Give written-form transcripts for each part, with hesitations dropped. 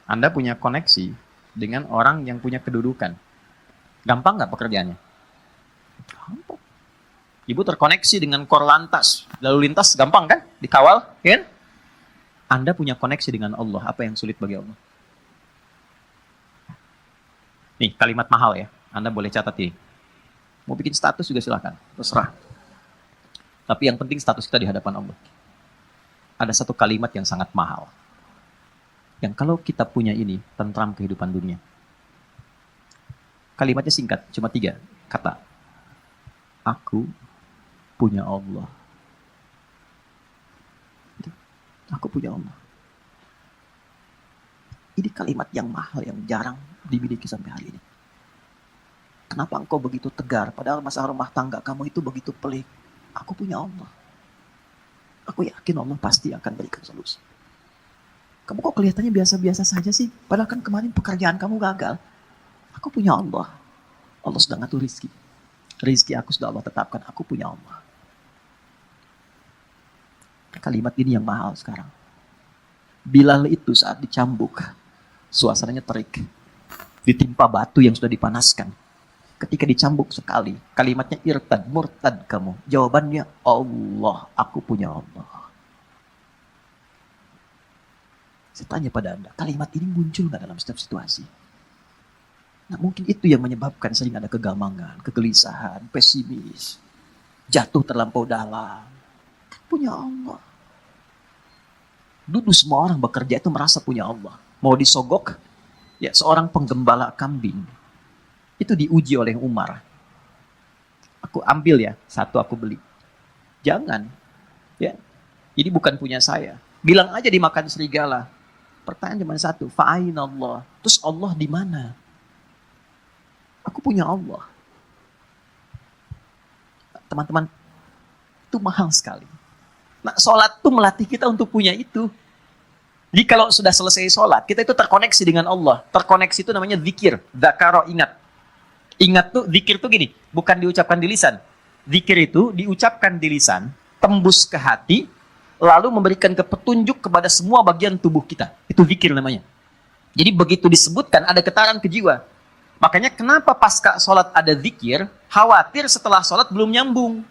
Anda punya koneksi dengan orang yang punya kedudukan. Gampang nggak pekerjaannya? Gampang. Ibu terkoneksi dengan Korlantas, lalu lintas gampang kan? Dikawal, kan? Anda punya koneksi dengan Allah, apa yang sulit bagi Allah? Nih, kalimat mahal ya. Anda boleh catat ini. Mau bikin status juga silahkan, terserah. Tapi yang penting status kita di hadapan Allah. Ada satu kalimat yang sangat mahal. Yang kalau kita punya ini, tentram kehidupan dunia. Kalimatnya singkat, cuma 3 kata. Aku punya Allah. Aku punya Allah. Ini kalimat yang mahal, yang jarang dimiliki sampai hari ini. Kenapa engkau begitu tegar, padahal masalah rumah tangga kamu itu begitu pelik? Aku punya Allah. Aku yakin Allah pasti akan berikan solusi. Kamu kok kelihatannya biasa-biasa saja sih? Padahal kan kemarin pekerjaan kamu gagal. Aku punya Allah. Allah sudah ngatur rizki. Rizki aku sudah Allah tetapkan. Aku punya Allah. Kalimat ini yang mahal sekarang. Bilal itu saat dicambuk, suasananya terik. Ditimpa batu yang sudah dipanaskan. Ketika dicambuk sekali, kalimatnya irtad, murtad kamu. Jawabannya Allah, aku punya Allah. Saya tanya pada Anda, kalimat ini muncul nggak dalam setiap situasi? Nah, mungkin itu yang menyebabkan sering ada kegamangan, kegelisahan, pesimis, jatuh terlampau dalam. Punya Allah. Dulu semua orang bekerja itu merasa punya Allah. Mau disogok, ya seorang penggembala kambing. Itu diuji oleh Umar. Aku ambil ya, 1 aku beli. Jangan. Ya, ini bukan punya saya. Bilang aja dimakan serigala. Pertanyaan cuma 1, fa'aina Allah. Terus Allah di mana? Aku punya Allah. Teman-teman, itu mahal sekali. Nah, sholat itu melatih kita untuk punya itu. Jadi kalau sudah selesai sholat, kita itu terkoneksi dengan Allah. Terkoneksi itu namanya zikir. Dzakaro, ingat. Ingat tuh, zikir tuh gini, bukan diucapkan di lisan. Zikir itu diucapkan di lisan, tembus ke hati, lalu memberikan petunjuk kepada semua bagian tubuh kita. Itu zikir namanya. Jadi begitu disebutkan, ada getaran ke jiwa. Makanya kenapa pasca sholat ada zikir, khawatir setelah sholat belum nyambung.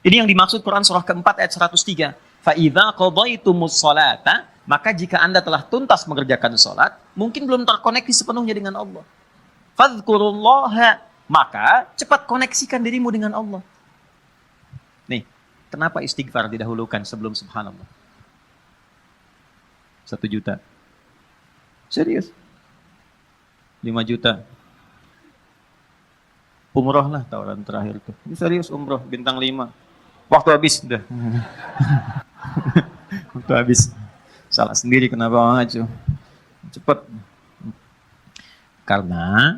Ini yang dimaksud Quran surah keempat ayat 103. فَإِذَا قَضَيْتُمُ الصَّلَاةَ Maka jika Anda telah tuntas mengerjakan sholat, mungkin belum terkoneksi sepenuhnya dengan Allah. فَذْكُرُوا Maka cepat koneksikan dirimu dengan Allah. Nih, kenapa istighfar didahulukan sebelum subhanallah? 1 juta. Serius? 5 juta. Umroh lah tawaran terakhir tuh. Ini serius umroh, bintang 5. Waktu habis udah. Waktu habis. Salah sendiri kenapa maju. Cepet. Karena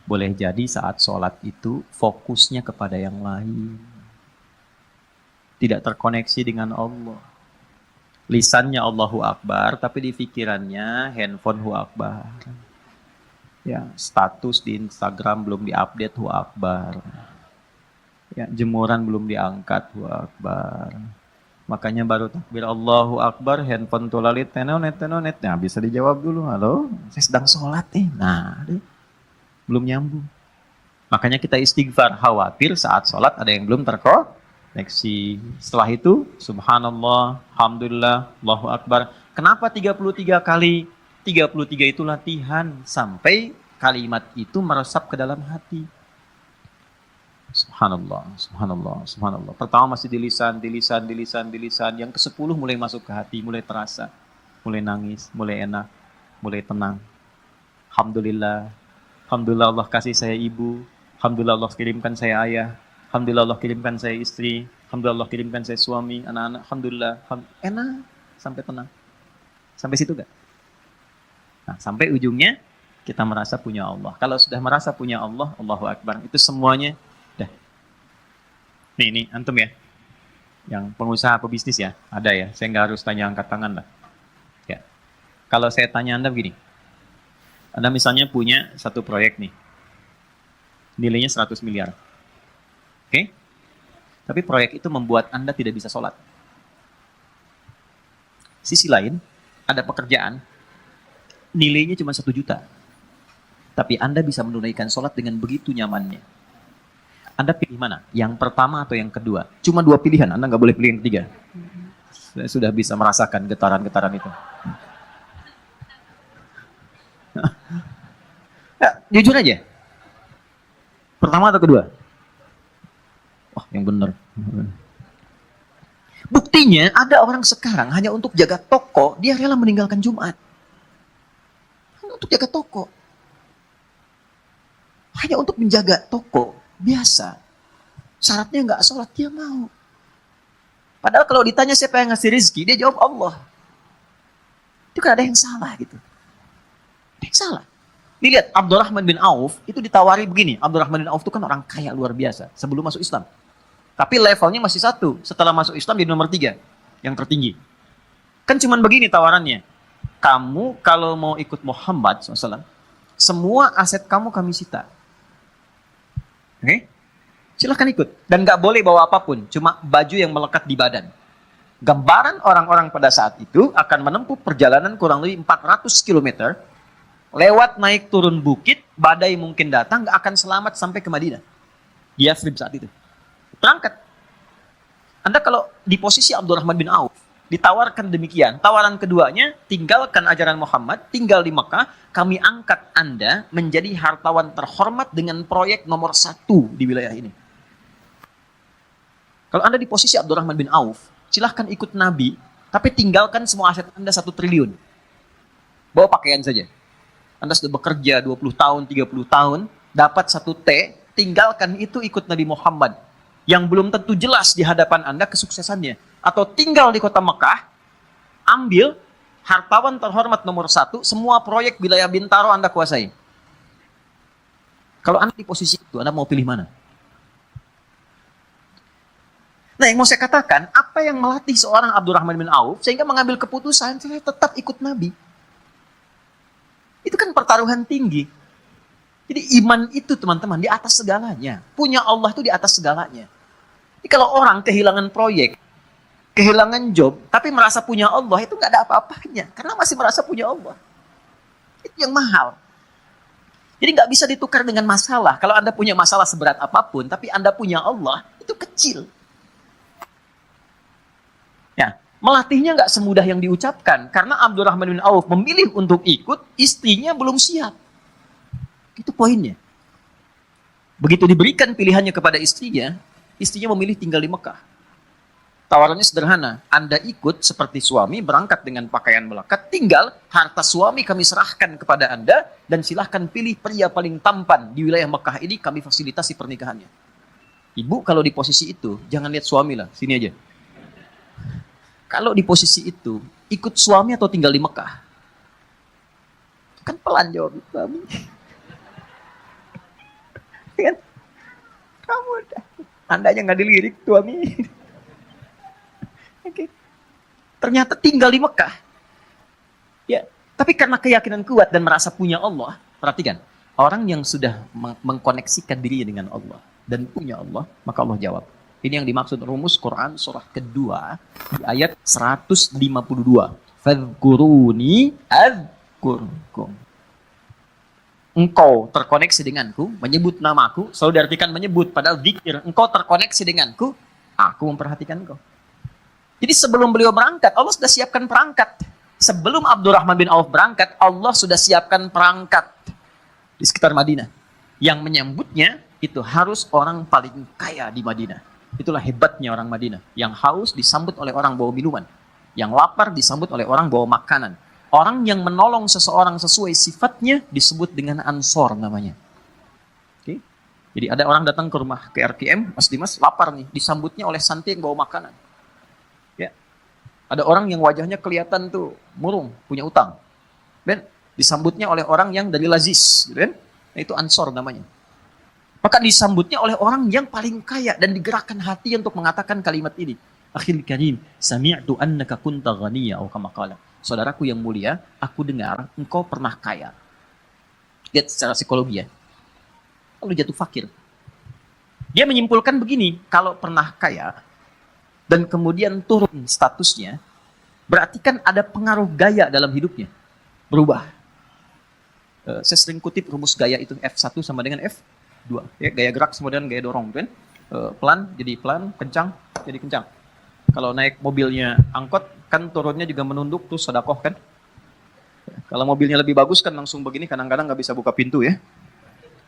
boleh jadi saat sholat itu fokusnya kepada yang lain. Tidak terkoneksi dengan Allah. Lisannya Allahu Akbar, tapi di pikirannya handphone Hu Akbar. Ya, status di Instagram belum diupdate Hu Akbar. Ya, jemuran belum diangkat Hu Akbar. Makanya baru takbir Allahu Akbar, handphone tulalit tenonet. Nah, bisa dijawab dulu, halo, saya sedang sholat nih. Nah, belum nyambung. Makanya kita istighfar, khawatir saat sholat ada yang belum terkoneksi. Setelah itu, subhanallah, alhamdulillah, Allahu Akbar. Kenapa 33 kali? 33 itu latihan sampai kalimat itu meresap ke dalam hati. Subhanallah, subhanallah, subhanallah. Pertama masih di lisan. Yang ke-10 mulai masuk ke hati, mulai terasa. Mulai nangis, mulai enak, mulai tenang. Alhamdulillah. Alhamdulillah Allah kasih saya ibu. Alhamdulillah Allah kirimkan saya ayah. Alhamdulillah Allah kirimkan saya istri. Alhamdulillah Allah kirimkan saya suami, anak-anak. Alhamdulillah. Enak, sampai tenang. Sampai situ gak? Nah, sampai ujungnya kita merasa punya Allah. Kalau sudah merasa punya Allah, Allahu Akbar. Itu semuanya dah. Nih antum ya. Yang pengusaha pebisnis ya, ada ya. Saya nggak harus tanya angkat tangan lah. Ya. Kalau saya tanya Anda begini. Anda misalnya punya satu proyek nih. Nilainya 100 miliar. Oke? Tapi proyek itu membuat Anda tidak bisa sholat. Sisi lain, ada pekerjaan nilainya cuma 1 juta. Tapi Anda bisa menunaikan sholat dengan begitu nyamannya. Anda pilih mana? Yang pertama atau yang kedua? Cuma 2 pilihan, Anda nggak boleh pilih yang ketiga. Saya sudah bisa merasakan getaran-getaran itu. Ya, jujur aja. Pertama atau kedua? Wah, yang benar. Buktinya ada orang sekarang hanya untuk jaga toko, dia rela meninggalkan Jumat. Hanya untuk jaga toko. Hanya untuk menjaga toko, biasa. Syaratnya nggak sholat, dia mau. Padahal kalau ditanya siapa yang ngasih rezeki, dia jawab Allah. Itu kan ada yang salah gitu. Ada yang salah. Lihat, Abdurrahman bin Auf itu ditawari begini. Abdurrahman bin Auf itu kan orang kaya luar biasa sebelum masuk Islam. Tapi levelnya masih 1. Setelah masuk Islam jadi nomor 3. Yang tertinggi. Kan cuman begini tawarannya. Kamu kalau mau ikut Muhammad SAW, semua aset kamu kami sita. Oke? Silahkan ikut. Dan gak boleh bawa apapun. Cuma baju yang melekat di badan. Gambaran orang-orang pada saat itu akan menempuh perjalanan kurang lebih 400 km. Lewat naik turun bukit, badai mungkin datang, gak akan selamat sampai ke Madinah. Di Yathrib saat itu. Berangkat. Anda kalau di posisi Abdurrahman bin Auf, ditawarkan demikian. Tawaran keduanya, tinggalkan ajaran Muhammad, tinggal di Mekah, kami angkat Anda menjadi hartawan terhormat dengan proyek nomor 1 di wilayah ini. Kalau Anda di posisi Abdurrahman bin Auf, silahkan ikut Nabi, tapi tinggalkan semua aset Anda 1 triliun. Bawa pakaian saja. Anda sudah bekerja 20 tahun, 30 tahun, dapat 1 T, tinggalkan itu ikut Nabi Muhammad. Yang belum tentu jelas di hadapan Anda kesuksesannya. Atau tinggal di kota Mekah, ambil hartawan terhormat nomor 1, semua proyek wilayah Bintaro Anda kuasai. Kalau Anda di posisi itu, Anda mau pilih mana? Nah, yang mau saya katakan, apa yang melatih seorang Abdurrahman bin Auf sehingga mengambil keputusan, saya tetap ikut Nabi. Itu kan pertaruhan tinggi. Jadi iman itu teman-teman di atas segalanya. Punya Allah itu di atas segalanya. Jadi kalau orang kehilangan proyek, kehilangan job, tapi merasa punya Allah, itu nggak ada apa-apanya. Karena masih merasa punya Allah. Itu yang mahal. Jadi nggak bisa ditukar dengan masalah. Kalau Anda punya masalah seberat apapun, tapi Anda punya Allah, itu kecil. Ya, melatihnya nggak semudah yang diucapkan. Karena Abdurrahman bin Auf memilih untuk ikut, istrinya belum siap. Itu poinnya. Begitu diberikan pilihannya kepada istrinya memilih tinggal di Mekah. Tawarannya sederhana. Anda ikut seperti suami, berangkat dengan pakaian melekat, tinggal harta suami kami serahkan kepada Anda, dan silahkan pilih pria paling tampan di wilayah Mekah ini, kami fasilitasi pernikahannya. Ibu kalau di posisi itu, jangan lihat suami lah, sini aja. Kalau di posisi itu, ikut suami atau tinggal di Mekah? Kan pelan jawab suami. Kan? Kamu Andanya nggak dilirik suami. Oke. Ternyata tinggal di Mekah. Ya, tapi karena keyakinan kuat dan merasa punya Allah, perhatikan, orang yang sudah mengkoneksikan dirinya dengan Allah dan punya Allah, maka Allah jawab. Ini yang dimaksud rumus Quran surah kedua di ayat 152. Fadhkuruni adzkurkum. Engkau terkoneksi denganku, menyebut namaku, selalu diartikan menyebut, padahal zikir. Engkau terkoneksi denganku, aku memperhatikan engkau. Jadi sebelum beliau berangkat, Allah sudah siapkan perangkat. Sebelum Abdurrahman bin Auf berangkat, Allah sudah siapkan perangkat di sekitar Madinah. Yang menyambutnya itu harus orang paling kaya di Madinah. Itulah hebatnya orang Madinah. Yang haus disambut oleh orang bawa minuman. Yang lapar disambut oleh orang bawa makanan. Orang yang menolong seseorang sesuai sifatnya disebut dengan ansor namanya. Oke. Jadi ada orang datang ke rumah ke RKM, Mas Dimas lapar nih, disambutnya oleh santi yang bawa makanan. Ya. Ada orang yang wajahnya kelihatan tuh murung, punya utang. Dan disambutnya oleh orang yang dari Lazis, gitu kan? Nah, itu ansor namanya. Maka disambutnya oleh orang yang paling kaya dan digerakkan hati untuk mengatakan kalimat ini. Akhil karim, sami'tu annaka kunta ghaniyya atau kama qala. Saudaraku yang mulia, aku dengar engkau pernah kaya. Lihat secara psikologi ya. Lalu jatuh fakir. Dia menyimpulkan begini, kalau pernah kaya dan kemudian turun statusnya, berarti kan ada pengaruh gaya dalam hidupnya. Berubah. Saya sering kutip rumus gaya itu F1 sama dengan F2. Ya, gaya gerak sama dengan gaya dorong, kan? Pelan jadi pelan, kencang jadi kencang. Kalau naik mobilnya angkot, kan turunnya juga menunduk, tuh sedekah, kan? Kalau mobilnya lebih bagus kan langsung begini, kadang-kadang nggak bisa buka pintu, ya.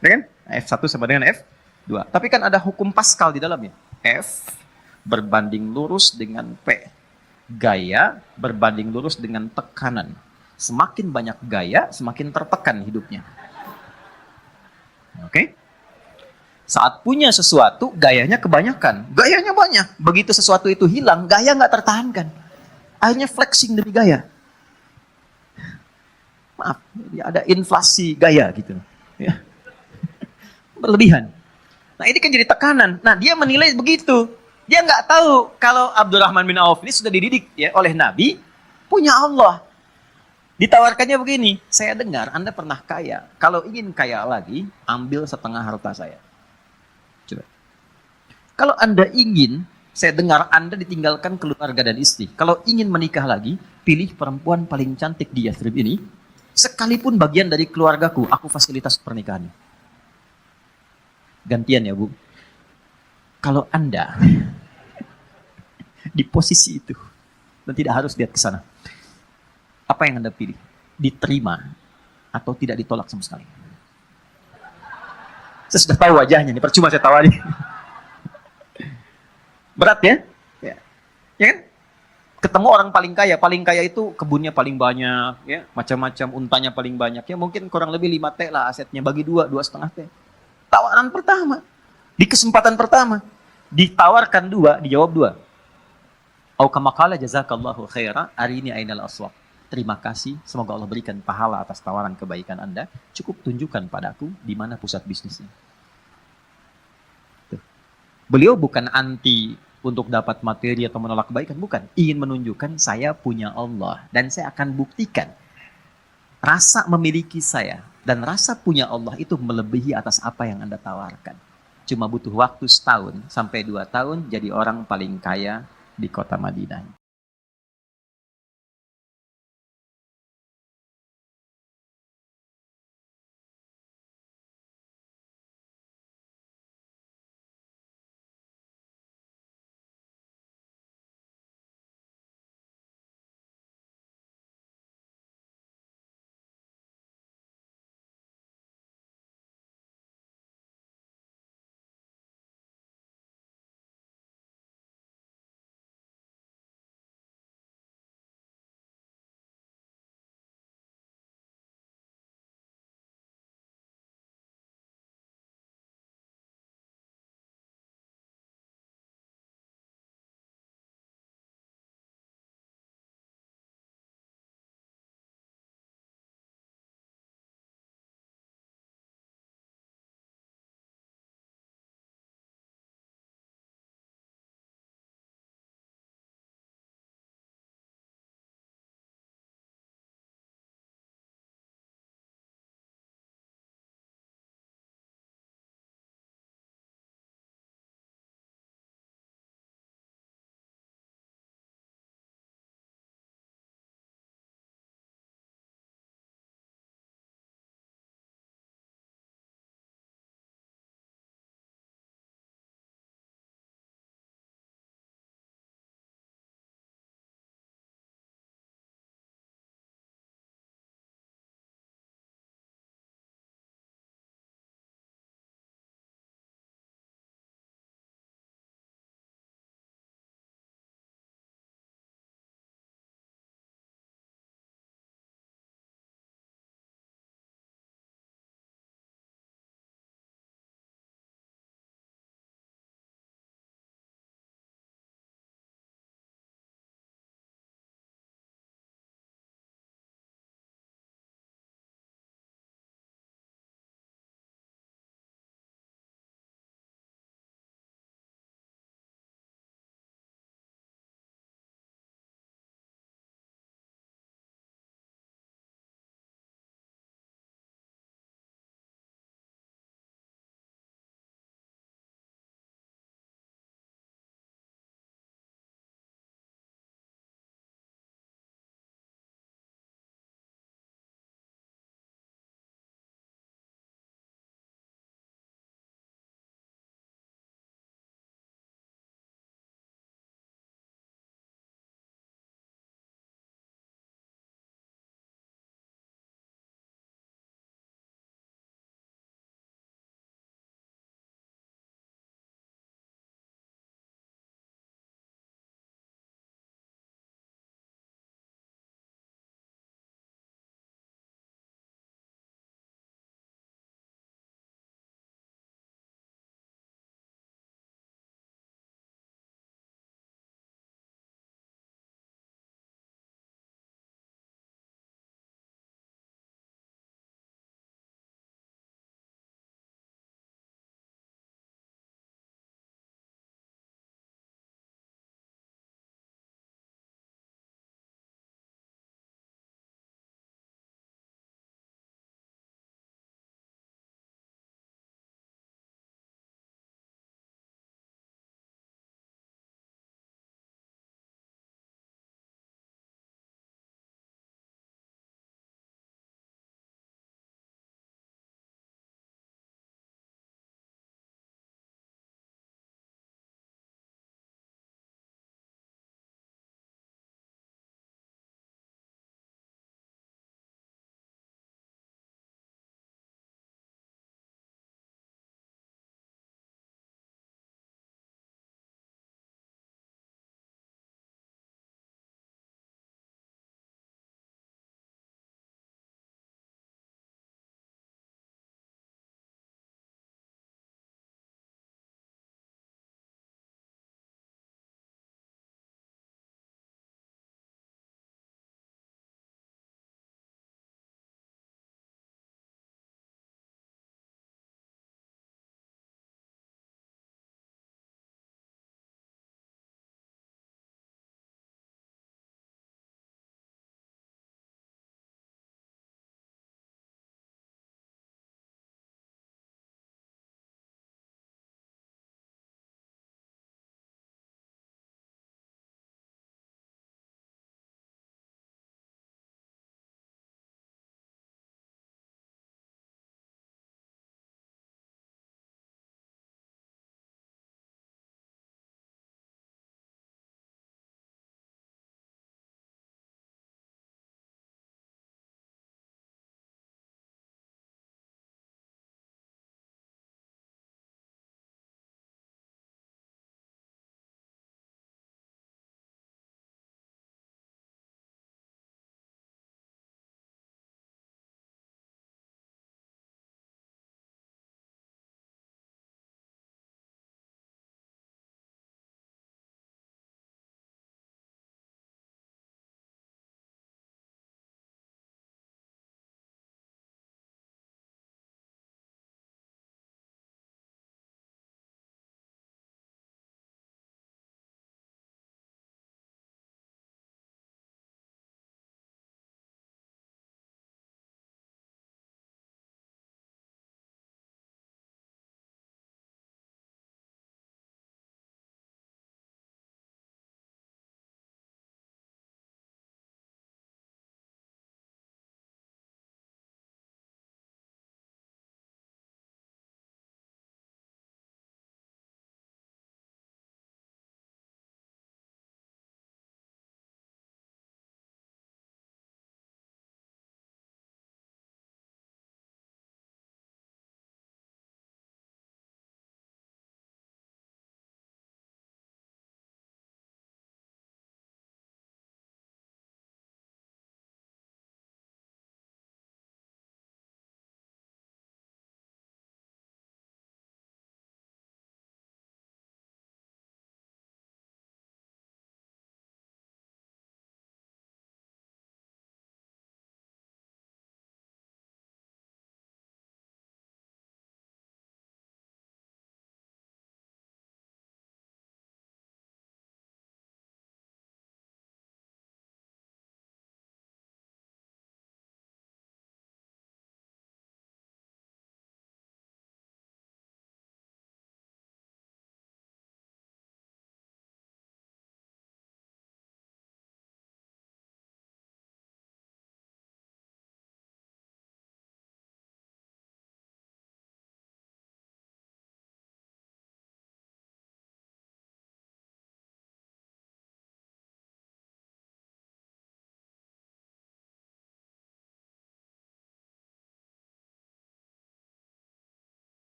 Ya kan? F1 sama dengan F2. Tapi kan ada hukum Pascal di dalamnya. F berbanding lurus dengan P. Gaya berbanding lurus dengan tekanan. Semakin banyak gaya, semakin tertekan hidupnya. Oke? Saat punya sesuatu, gayanya kebanyakan. Gayanya banyak. Begitu sesuatu itu hilang, gaya nggak tertahankan. Akhirnya flexing demi gaya. Maaf, ada inflasi gaya gitu. Ya. Berlebihan. Nah ini kan jadi tekanan. Nah dia menilai begitu. Dia nggak tahu kalau Abdurrahman bin Auf ini sudah dididik ya oleh Nabi, punya Allah. Ditawarkannya begini, saya dengar Anda pernah kaya. Kalau ingin kaya lagi, ambil setengah harta saya. Coba. Kalau Anda ingin, saya dengar Anda ditinggalkan keluarga dan istri. Kalau ingin menikah lagi, pilih perempuan paling cantik di Yathrib ini. Sekalipun bagian dari keluargaku, aku fasilitas pernikahan. Gantian ya Bu. Kalau Anda di posisi itu, dan tidak harus lihat ke sana, apa yang Anda pilih? Diterima atau tidak ditolak sama sekali? Saya sudah tahu wajahnya, ini percuma saya tawari. Berat ya? Ya kan? Ketemu orang paling kaya itu kebunnya paling banyak, ya, macam-macam, untanya paling banyak, ya mungkin kurang lebih 5 T lah asetnya, bagi 2,5 T. Tawaran pertama, di kesempatan pertama, ditawarkan 2, dijawab 2. Au kama qala jazakallahu khaira, arini ainal aswaq. Terima kasih, semoga Allah berikan pahala atas tawaran kebaikan Anda. Cukup tunjukkan padaku di mana pusat bisnisnya. Tuh. Beliau bukan anti untuk dapat materi atau menolak kebaikan, bukan. Ingin menunjukkan saya punya Allah dan saya akan buktikan rasa memiliki saya dan rasa punya Allah itu melebihi atas apa yang Anda tawarkan. Cuma butuh waktu 1 tahun sampai 2 tahun jadi orang paling kaya di kota Madinah.